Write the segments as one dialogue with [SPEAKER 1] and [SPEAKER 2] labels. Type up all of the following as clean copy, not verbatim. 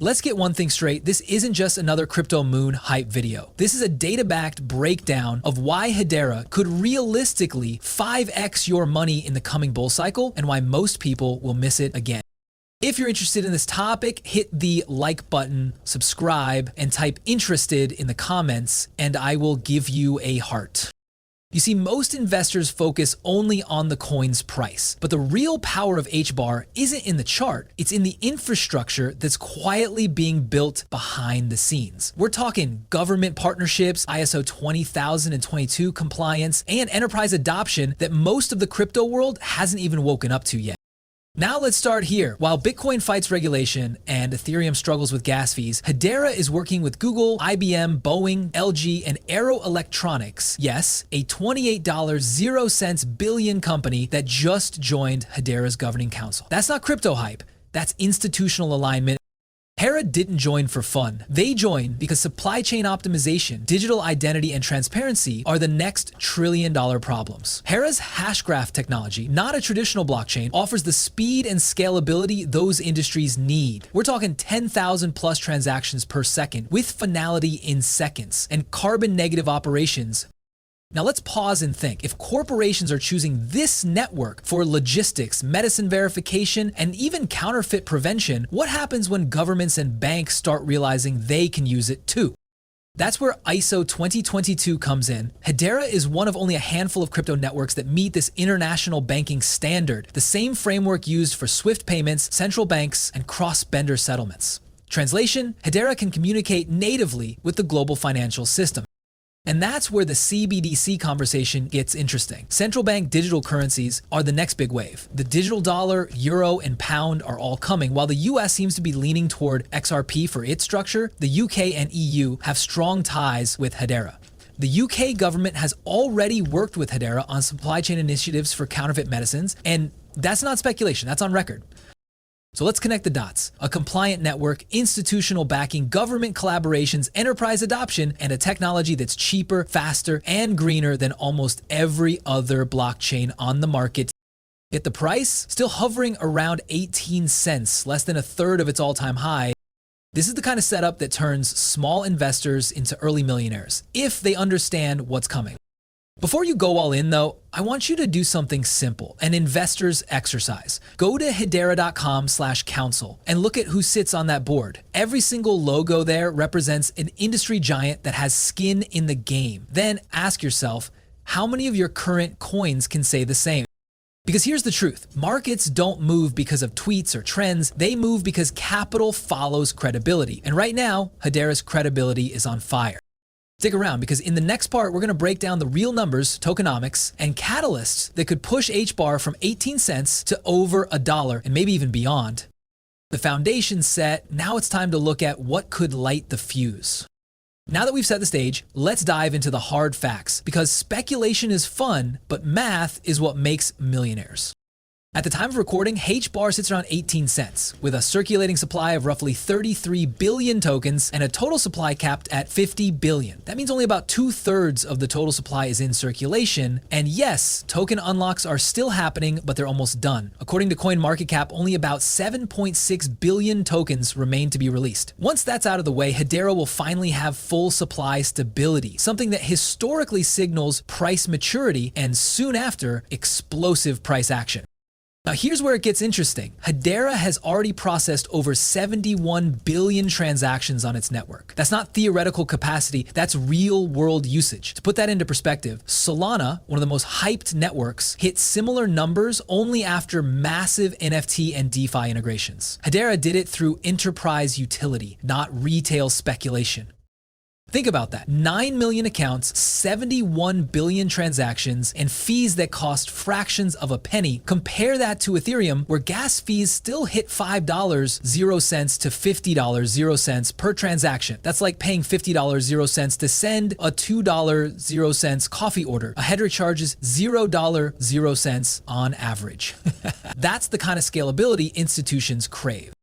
[SPEAKER 1] Let's get one thing straight, this isn't just another crypto moon hype video. This is a data-backed breakdown of why Hedera could realistically 5x your money in the coming bull cycle and why most people will miss it again. If you're interested in this topic, hit the like button, subscribe, and type interested in the comments, and I will give you a heart. You see, most investors focus only on the coin's price, but the real power of HBAR isn't in the chart, it's in the infrastructure that's quietly being built behind the scenes. We're talking government partnerships, ISO 20022 compliance, and enterprise adoption that most of the crypto world hasn't even woken up to yet. Now let's start here. While Bitcoin fights regulation and Ethereum struggles with gas fees, Hedera is working with Google, IBM, Boeing, LG, and Arrow Electronics. Yes, a $28.00 billion company that just joined Hedera's governing council. That's not crypto hype, that's institutional alignment. Hera didn't join for fun. They joined because supply chain optimization, digital identity, and transparency are the next trillion-dollar problems. Hera's Hashgraph technology, not a traditional blockchain, offers the speed and scalability those industries need. We're talking 10,000 plus transactions per second with finality in seconds and carbon negative operations. Now let's pause and think. If corporations are choosing this network for logistics, medicine verification, and even counterfeit prevention, what happens when governments and banks start realizing they can use it too? That's where ISO 2022 comes in. Hedera is one of only a handful of crypto networks that meet this international banking standard, the same framework used for SWIFT payments, central banks, and cross-border settlements. Translation, Hedera can communicate natively with the global financial system. And that's where the CBDC conversation gets interesting. Central bank digital currencies are the next big wave. The digital dollar, euro, and pound are all coming. While the US seems to be leaning toward XRP for its structure, the UK and EU have strong ties with Hedera. The UK government has already worked with Hedera on supply chain initiatives for counterfeit medicines, and that's not speculation, that's on record. So let's connect the dots. A compliant network, institutional backing, government collaborations, enterprise adoption, and a technology that's cheaper, faster, and greener than almost every other blockchain on the market. Yet the price, still hovering around 18 cents, less than a third of its all-time high. This is the kind of setup that turns small investors into early millionaires, if they understand what's coming. Before you go all in though, I want you to do something simple, an investor's exercise. Go to hedera.com/council and look at who sits on that board. Every single logo there represents an industry giant that has skin in the game. Then ask yourself, how many of your current coins can say the same? Because here's the truth, markets don't move because of tweets or trends, they move because capital follows credibility. And right now, Hedera's credibility is on fire. Stick around because in the next part, we're going to break down the real numbers, tokenomics, and catalysts that could push HBAR from 18 cents to over $1 and maybe even beyond. The foundation's set, now it's time to look at what could light the fuse. Now that we've set the stage, let's dive into the hard facts because speculation is fun, but math is what makes millionaires. At the time of recording, HBAR sits around 18 cents, with a circulating supply of roughly 33 billion tokens and a total supply capped at 50 billion. That means only about 2/3 of the total supply is in circulation. And yes, token unlocks are still happening, but they're almost done. According to CoinMarketCap, only about 7.6 billion tokens remain to be released. Once that's out of the way, Hedera will finally have full supply stability, something that historically signals price maturity and soon after, explosive price action. Now here's where it gets interesting. Hedera has already processed over 71 billion transactions on its network. That's not theoretical capacity, that's real world usage. To put that into perspective, Solana, one of the most hyped networks, hit similar numbers only after massive NFT and DeFi integrations. Hedera did it through enterprise utility, not retail speculation. Think about that. 9 million accounts, 71 billion transactions, and fees that cost fractions of a penny. Compare that to Ethereum, where gas fees still hit $5.00 to $50.00 per transaction. That's like paying $50.00 to send a $2.00 coffee order. A Hedera charges $0.00 on average. That's the kind of scalability institutions crave.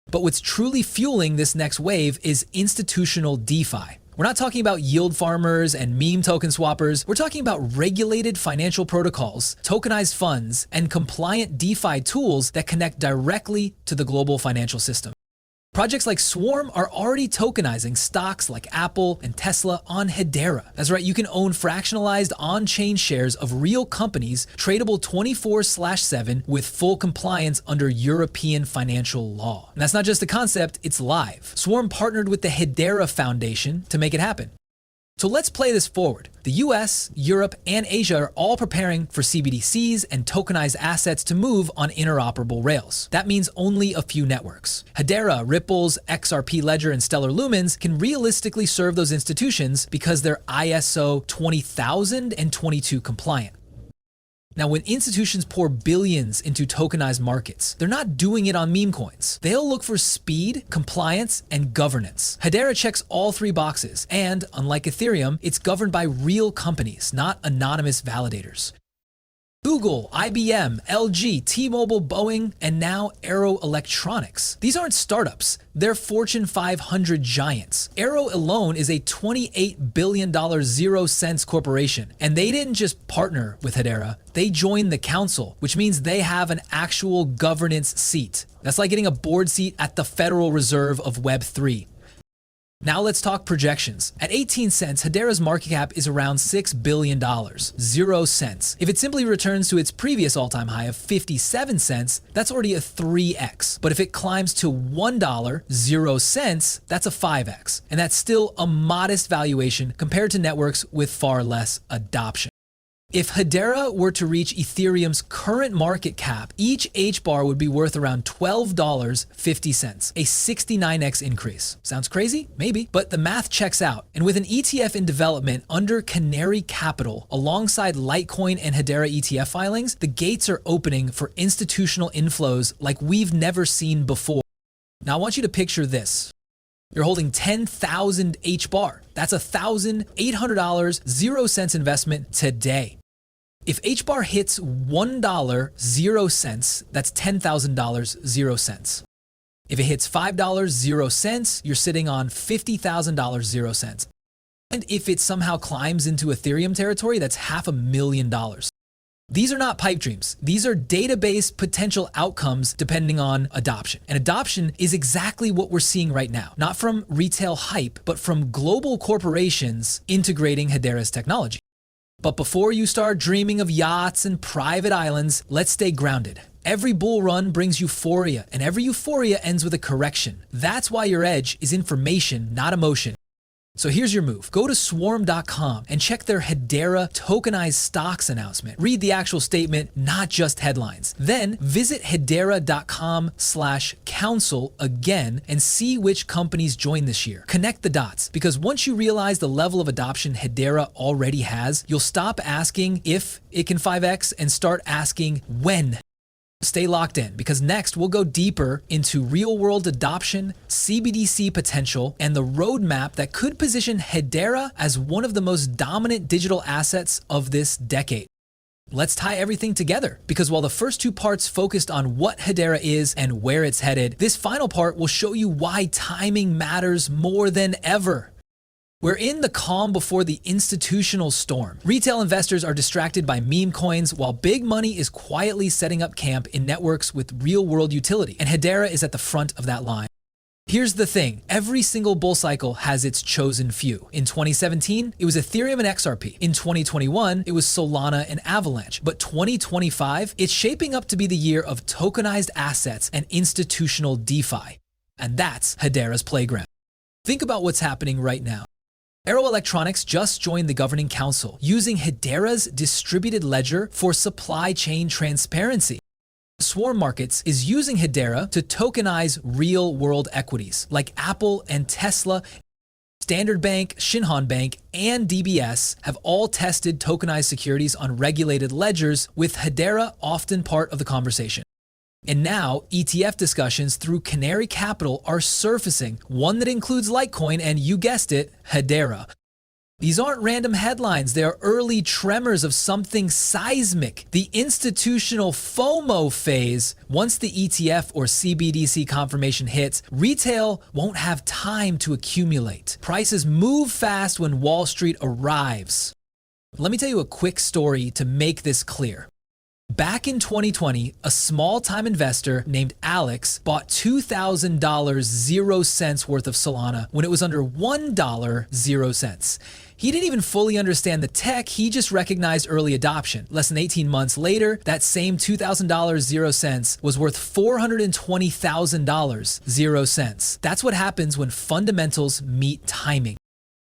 [SPEAKER 1] But what's truly fueling this next wave is institutional DeFi. We're not talking about yield farmers and meme token swappers. We're talking about regulated financial protocols, tokenized funds, and compliant DeFi tools that connect directly to the global financial system. Projects like Swarm are already tokenizing stocks like Apple and Tesla on Hedera. That's right, you can own fractionalized on-chain shares of real companies tradable 24/7 with full compliance under European financial law. And that's not just a concept, it's live. Swarm partnered with the Hedera Foundation to make it happen. So let's play this forward. The US, Europe, and Asia are all preparing for CBDCs and tokenized assets to move on interoperable rails. That means only a few networks. Hedera, Ripple's, XRP Ledger, and Stellar Lumens can realistically serve those institutions because they're ISO 20022 compliant. Now, when institutions pour billions into tokenized markets, they're not doing it on meme coins. They'll look for speed, compliance, and governance. Hedera checks all three boxes, and unlike Ethereum, it's governed by real companies, not anonymous validators. Google, IBM, LG, T-Mobile, Boeing, and now Arrow Electronics. These aren't startups, they're Fortune 500 giants. Arrow alone is a $28 billion 0 cents corporation, and they didn't just partner with Hedera, they joined the council, which means they have an actual governance seat. That's like getting a board seat at the Federal Reserve of Web3. Now let's talk projections. At 18 cents, Hedera's market cap is around $6 billion, 0 cents. If it simply returns to its previous all-time high of 57 cents, that's already a 3x. But if it climbs to $1, 0 cents, that's a 5x. And that's still a modest valuation compared to networks with far less adoption. If Hedera were to reach Ethereum's current market cap, each HBAR would be worth around $12.50, a 69x increase. Sounds crazy? Maybe. But the math checks out. And with an ETF in development under Canary Capital, alongside Litecoin and Hedera ETF filings, the gates are opening for institutional inflows like we've never seen before. Now I want you to picture this. You're holding 10,000 HBAR. That's $1,800, 0 cents investment today. If HBAR hits $1, 0 cents, that's $10,000, 0 cents. If it hits $5, 0 cents, you're sitting on $50,000, 0 cents. And if it somehow climbs into Ethereum territory, that's $500,000. These are not pipe dreams. These are database potential outcomes depending on adoption. And adoption is exactly what we're seeing right now. Not from retail hype, but from global corporations integrating Hedera's technology. But before you start dreaming of yachts and private islands, let's stay grounded. Every bull run brings euphoria, and every euphoria ends with a correction. That's why your edge is information, not emotion. So here's your move. Go to swarm.com and check their Hedera tokenized stocks announcement. Read the actual statement, not just headlines. Then visit hedera.com/council again and see which companies join this year. Connect the dots, because once you realize the level of adoption Hedera already has, you'll stop asking if it can 5x and start asking when. Stay locked in, because next we'll go deeper into real-world adoption, CBDC potential, and the roadmap that could position Hedera as one of the most dominant digital assets of this decade. Let's tie everything together, because while the first two parts focused on what Hedera is and where it's headed, this final part will show you why timing matters more than ever. We're in the calm before the institutional storm. Retail investors are distracted by meme coins, while big money is quietly setting up camp in networks with real-world utility, and Hedera is at the front of that line. Here's the thing, every single bull cycle has its chosen few. In 2017, it was Ethereum and XRP. In 2021, it was Solana and Avalanche. But 2025, it's shaping up to be the year of tokenized assets and institutional DeFi. And that's Hedera's playground. Think about what's happening right now. Arrow Electronics just joined the governing council, using Hedera's distributed ledger for supply chain transparency. Swarm Markets is using Hedera to tokenize real-world equities, like Apple and Tesla. Standard Bank, Shinhan Bank, and DBS have all tested tokenized securities on regulated ledgers, with Hedera often part of the conversation. And now, ETF discussions through Canary Capital are surfacing, one that includes Litecoin and, you guessed it, Hedera. These aren't random headlines, they are early tremors of something seismic, the institutional FOMO phase. Once the ETF or CBDC confirmation hits, retail won't have time to accumulate. Prices move fast when Wall Street arrives. Let me tell you a quick story to make this clear. Back in 2020, a small-time investor named Alex bought $2,000 0 cents worth of Solana when it was under $1 0 cents. He didn't even fully understand the tech, he just recognized early adoption. Less than 18 months later, that same $2,000 0 cents was worth $420,000 0 cents. That's what happens when fundamentals meet timing.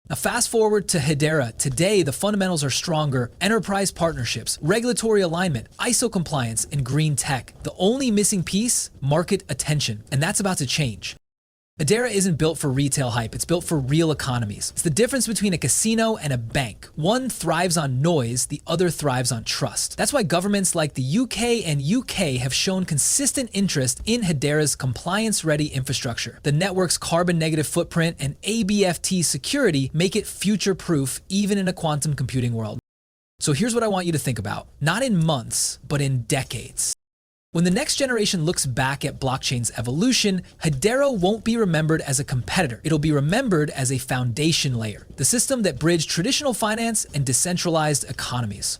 [SPEAKER 1] Now fast forward to Hedera. Today, the fundamentals are stronger: enterprise partnerships, regulatory alignment, ISO compliance, and green tech. The only missing piece, market attention, and that's about to change. Hedera isn't built for retail hype, it's built for real economies. It's the difference between a casino and a bank. One thrives on noise, the other thrives on trust. That's why governments like the UK and UK have shown consistent interest in Hedera's compliance-ready infrastructure. The network's carbon-negative footprint and ABFT security make it future-proof even in a quantum computing world. So here's what I want you to think about. Not in months, but in decades. When the next generation looks back at blockchain's evolution, Hedera won't be remembered as a competitor. It'll be remembered as a foundation layer, the system that bridged traditional finance and decentralized economies.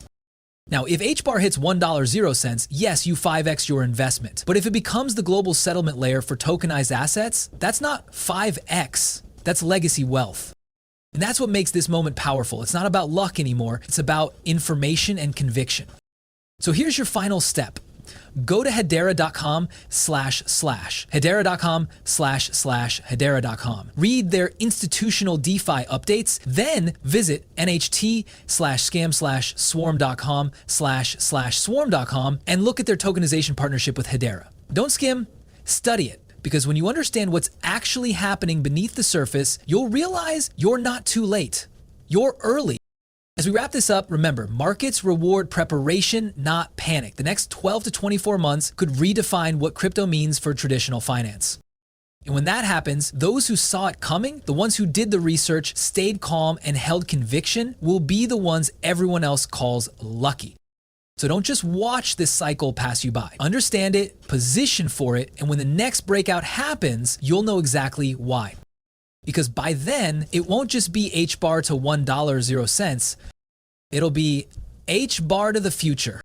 [SPEAKER 1] Now, if HBAR hits $1 0 cents, yes, you 5x your investment. But if it becomes the global settlement layer for tokenized assets, that's not 5x, that's legacy wealth. And that's what makes this moment powerful. It's not about luck anymore, it's about information and conviction. So here's your final step. Go to hedera.com// hedera.com/hedera.com. Read their institutional DeFi updates, then visit nht/scam/swarm.com//swarm.com and look at their tokenization partnership with Hedera. Don't skim, study it, because when you understand what's actually happening beneath the surface, you'll realize you're not too late. You're early. As we wrap this up, remember, markets reward preparation, not panic. The next 12 to 24 months could redefine what crypto means for traditional finance. And when that happens, those who saw it coming, the ones who did the research, stayed calm, and held conviction, will be the ones everyone else calls lucky. So don't just watch this cycle pass you by. Understand it, position for it, and when the next breakout happens, you'll know exactly why. Because by then, it won't just be HBAR to $1 0 cents, it'll be HBAR to the future.